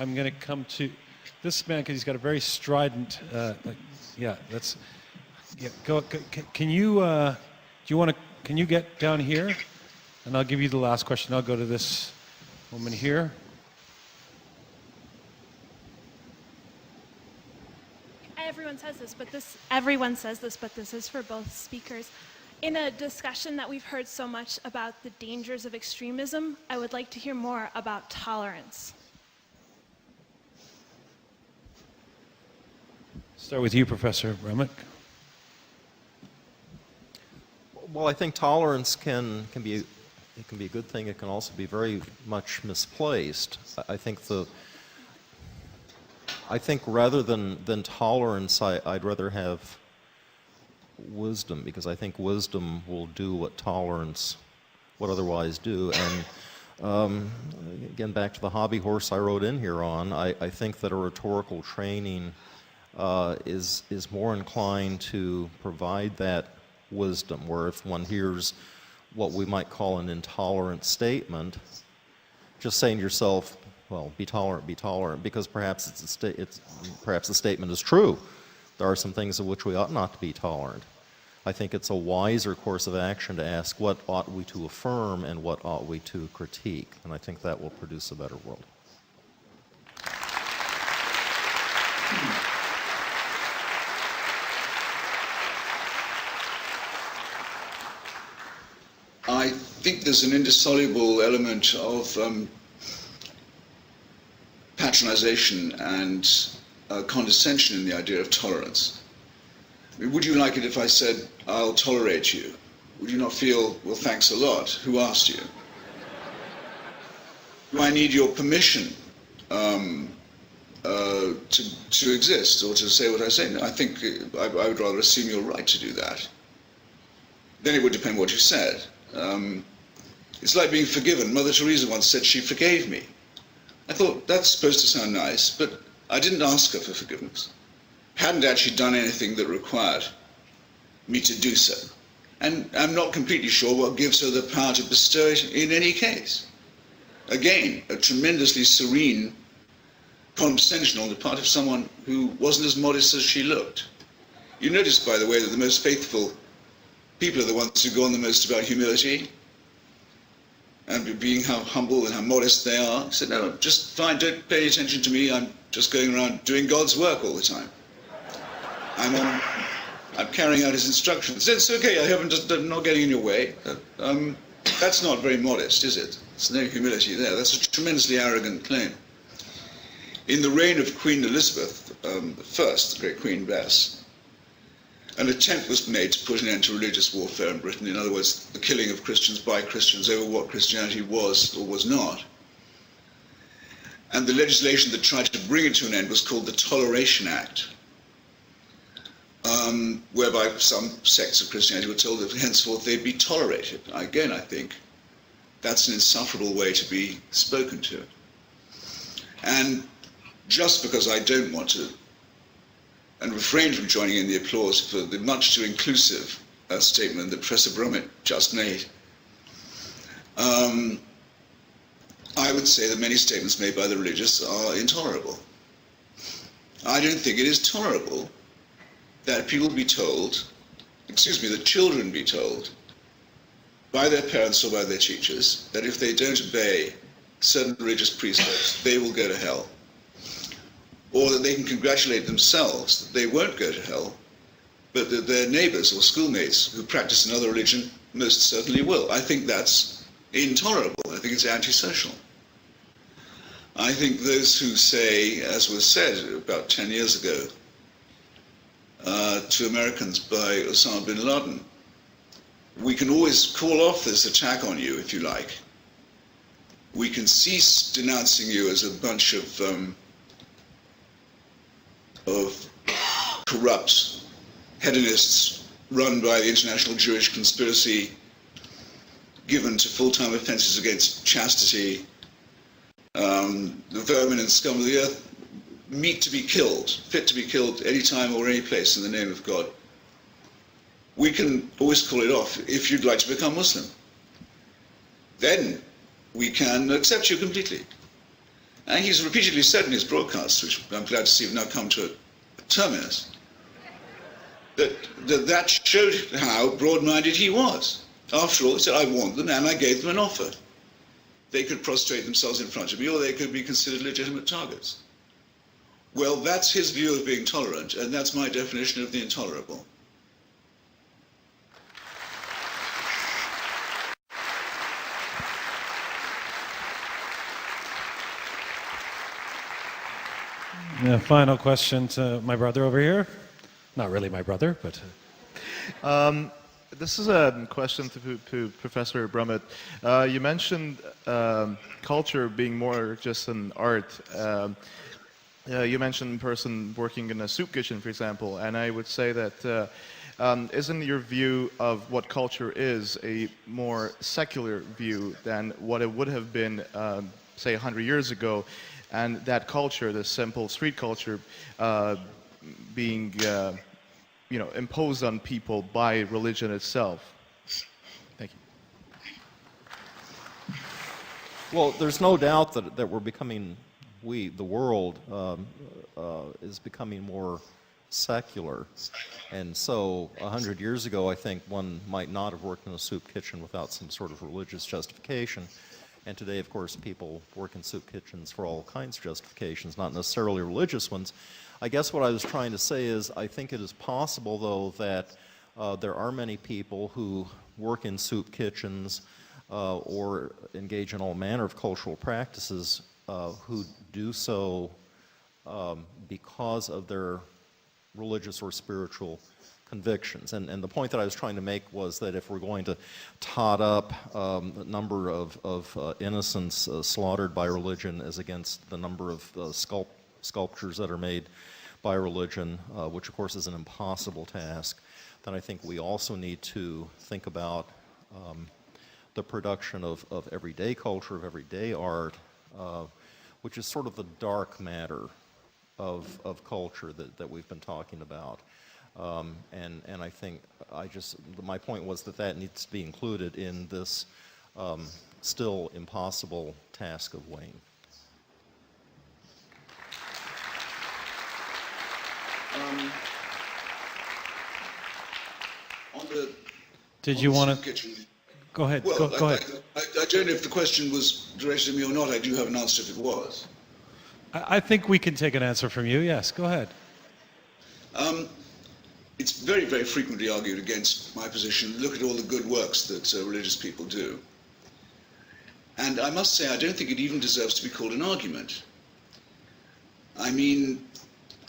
I'm going to come to this man because he's got a very strident. Can you get down here? And I'll give you the last question. I'll go to this woman here. Everyone says this, but this is for both speakers. In a discussion that we've heard so much about the dangers of extremism, I would like to hear more about tolerance. Start with you, Professor Brummett. Well, I think tolerance can be a good thing. It can also be very much misplaced. I think rather than tolerance, I'd rather have wisdom, because I think wisdom will do what tolerance would otherwise do. And again, back to the hobby horse I rode in here on, I think that a rhetorical training is more inclined to provide that wisdom, where if one hears what we might call an intolerant statement, just saying to yourself, well, be tolerant, because perhaps perhaps the statement is true. There are some things of which we ought not to be tolerant. I think it's a wiser course of action to ask what ought we to affirm and what ought we to critique, and I think that will produce a better world. I think there's an indissoluble element of patronization and condescension in the idea of tolerance. I mean, would you like it if I said, I'll tolerate you? Would you not feel, well, thanks a lot? Who asked you? Do I need your permission to exist or to say what I say? No, I think I would rather assume your right to do that. Then it would depend what you said. It's like being forgiven. Mother Teresa once said she forgave me. I thought, that's supposed to sound nice, but I didn't ask her for forgiveness. Hadn't actually done anything that required me to do so. And I'm not completely sure what gives her the power to bestow it in any case. Again, a tremendously serene condescension on the part of someone who wasn't as modest as she looked. You notice, by the way, that the most faithful people are the ones who go on the most about humility and being how humble and how modest they are. He said, no, just fine, don't pay attention to me. I'm just going around doing God's work all the time. I'm carrying out his instructions. It's okay, I'm not getting in your way. That's not very modest, is it? There's no humility there. That's a tremendously arrogant claim. In the reign of Queen Elizabeth I, the great Queen Bess, an attempt was made to put an end to religious warfare in Britain. In other words, the killing of Christians by Christians over what Christianity was or was not. And the legislation that tried to bring it to an end was called the Toleration Act, whereby some sects of Christianity were told that henceforth they'd be tolerated. Again, I think that's an insufferable way to be spoken to. And just because I don't want to, and refrain from joining in the applause for the much too inclusive statement that Professor Brummett just made, I would say that many statements made by the religious are intolerable. I don't think it is tolerable that people be told, that children be told by their parents or by their teachers that if they don't obey certain religious precepts, they will go to hell. Or that they can congratulate themselves that they won't go to hell, but that their neighbors or schoolmates who practice another religion most certainly will. I think that's intolerable. I think it's antisocial. I think those who say, as was said about 10 years ago to Americans by Osama bin Laden, we can always call off this attack on you if you like. We can cease denouncing you as a bunch of corrupt hedonists run by the international Jewish conspiracy, given to full-time offenses against chastity, the vermin and scum of the earth, meet to be killed, fit to be killed any time or any place in the name of God. We can always call it off if you'd like to become Muslim. Then we can accept you completely. And he's repeatedly said in his broadcasts, which I'm glad to see have now come to a terminus, that showed how broad-minded he was. After all, he said, I warned them and I gave them an offer. They could prostrate themselves in front of me or they could be considered legitimate targets. Well, that's his view of being tolerant, and that's my definition of the intolerable. The final question to my brother over here. Not really my brother, but... This is a question to Professor Brummett. You mentioned culture being more just an art. You mentioned a person working in a soup kitchen, for example, and I would say that isn't your view of what culture is a more secular view than what it would have been, say, 100 years ago, and that culture, the simple street culture, being imposed on people by religion itself? Thank you. Well, there's no doubt that we're becoming, the world is becoming more secular. And so 100 years ago, I think one might not have worked in a soup kitchen without some sort of religious justification. And today, of course, people work in soup kitchens for all kinds of justifications, not necessarily religious ones. I guess what I was trying to say is I think it is possible, though, that there are many people who work in soup kitchens or engage in all manner of cultural practices who do so because of their religious or spiritual convictions. And the point that I was trying to make was that if we're going to tot up the number of innocents slaughtered by religion as against the number of sculptures that are made by religion, which of course is an impossible task, then I think we also need to think about the production of everyday culture, of everyday art, which is sort of the dark matter of culture that we've been talking about. And I think my point was that needs to be included in this still impossible task of weighing. Did you want to... Go ahead. Well, go ahead. I don't know if the question was directed at me or not. I do have an answer if it was. I think we can take an answer from you. Yes, go ahead. It's very, very frequently argued against my position. Look at all the good works that religious people do. And I must say, I don't think it even deserves to be called an argument. I mean,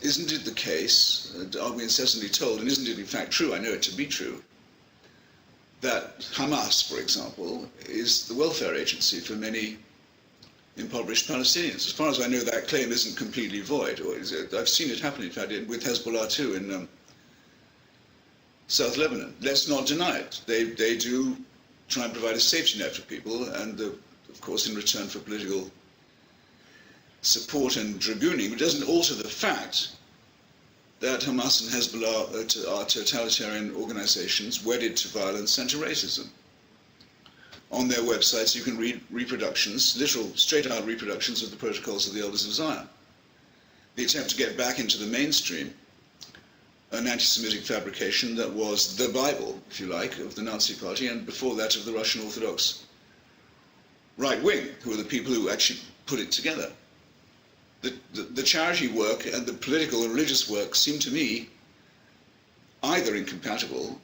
isn't it the case, are we incessantly told, and isn't it in fact true, I know it to be true, that Hamas, for example, is the welfare agency for many impoverished Palestinians? As far as I know, that claim isn't completely void. Or I've seen it happen, in fact, with Hezbollah too in South Lebanon. Let's not deny it. They do try and provide a safety net for people, and of course in return for political support and dragooning, but it doesn't alter the fact that Hamas and Hezbollah are totalitarian organizations wedded to violence and to racism. On their websites you can read reproductions, literal straight-out reproductions of the Protocols of the Elders of Zion. The attempt to get back into the mainstream an anti-Semitic fabrication that was the Bible, if you like, of the Nazi Party, and before that of the Russian Orthodox right wing, who are the people who actually put it together. The charity work and the political and religious work seem to me either incompatible,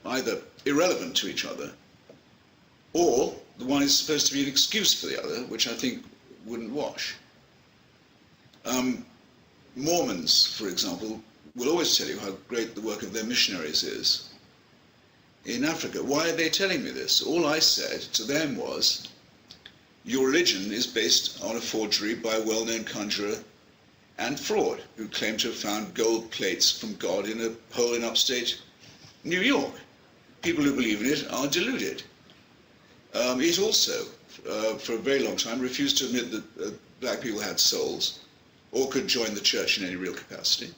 either irrelevant to each other, or the one is supposed to be an excuse for the other, which I think wouldn't wash. Mormons, for example, will always tell you how great the work of their missionaries is in Africa. Why are they telling me this? All I said to them was, your religion is based on a forgery by a well-known conjurer and fraud who claimed to have found gold plates from God in a hole in upstate New York. People who believe in it are deluded. It also, for a very long time, refused to admit that black people had souls or could join the church in any real capacity.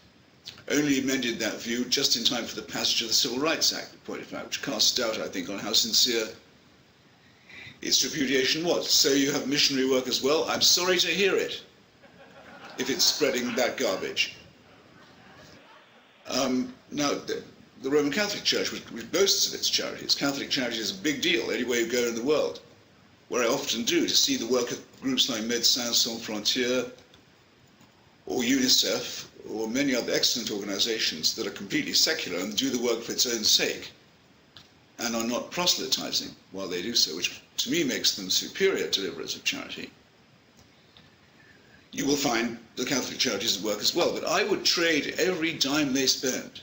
Only amended that view just in time for the passage of the Civil Rights Act, in point of fact, which casts doubt, I think, on how sincere Its repudiation was, so you have missionary work as well? I'm sorry to hear it, if it's spreading that garbage. Now, the Roman Catholic Church, which boasts of its charities, Catholic charity is a big deal anywhere you go in the world, where I often do to see the work of groups like Médecins Sans Frontières, or UNICEF, or many other excellent organizations that are completely secular and do the work for its own sake, and are not proselytizing while they do so, which to me makes them superior deliverers of charity. You will find the Catholic charities at work as well, but I would trade every dime they spend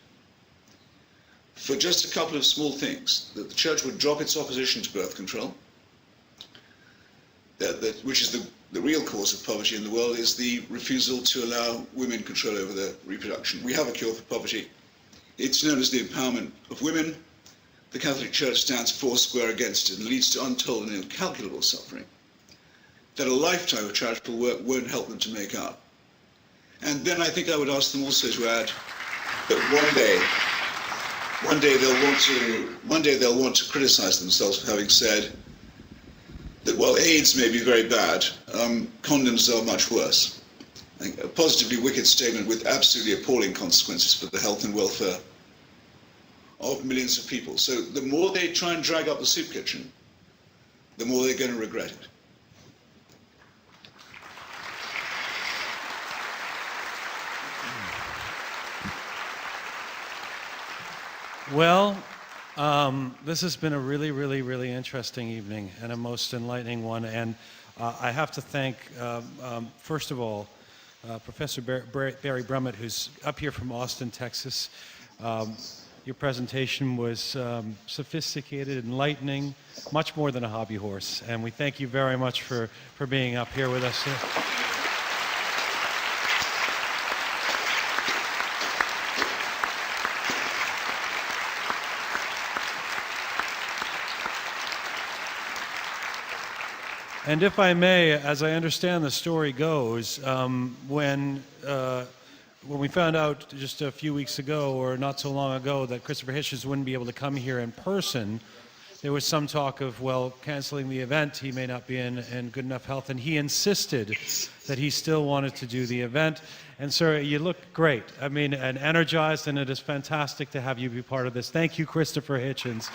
for just a couple of small things: that the church would drop its opposition to birth control, which is the real cause of poverty in the world, is the refusal to allow women control over their reproduction. We have a cure for poverty. It's known as the empowerment of women. The Catholic Church stands foursquare against it and leads to untold and incalculable suffering that a lifetime of charitable work won't help them to make up. And then I think I would ask them also to add that one day they'll want to criticize themselves for having said that while AIDS may be very bad, condoms are much worse. I think a positively wicked statement with absolutely appalling consequences for the health and welfare of millions of people. So the more they try and drag up the soup kitchen, the more they're going to regret it. Well, this has been a really, really, really interesting evening and a most enlightening one. And I have to thank, first of all, Professor Barry Brummett, who's up here from Austin, Texas. Your presentation was sophisticated, enlightening, much more than a hobby horse. And we thank you very much for being up here with us. And if I may, as I understand the story goes, when we found out just a few weeks ago, or not so long ago, that Christopher Hitchens wouldn't be able to come here in person, there was some talk of, well, canceling the event. He may not be in good enough health, and he insisted that he still wanted to do the event. And sir, you look great. I mean, and energized, and it is fantastic to have you be part of this. Thank you, Christopher Hitchens.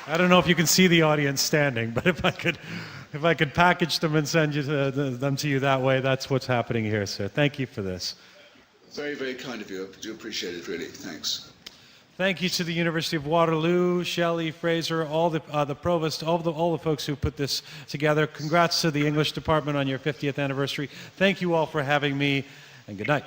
I don't know if you can see the audience standing, but if I could package them and send them to you that way, that's what's happening here, sir. Thank you for this. Very, very kind of you. I do appreciate it, really. Thanks. Thank you to the University of Waterloo, Shelley, Fraser, all the provost, all the folks who put this together. Congrats to the English department on your 50th anniversary. Thank you all for having me, and good night.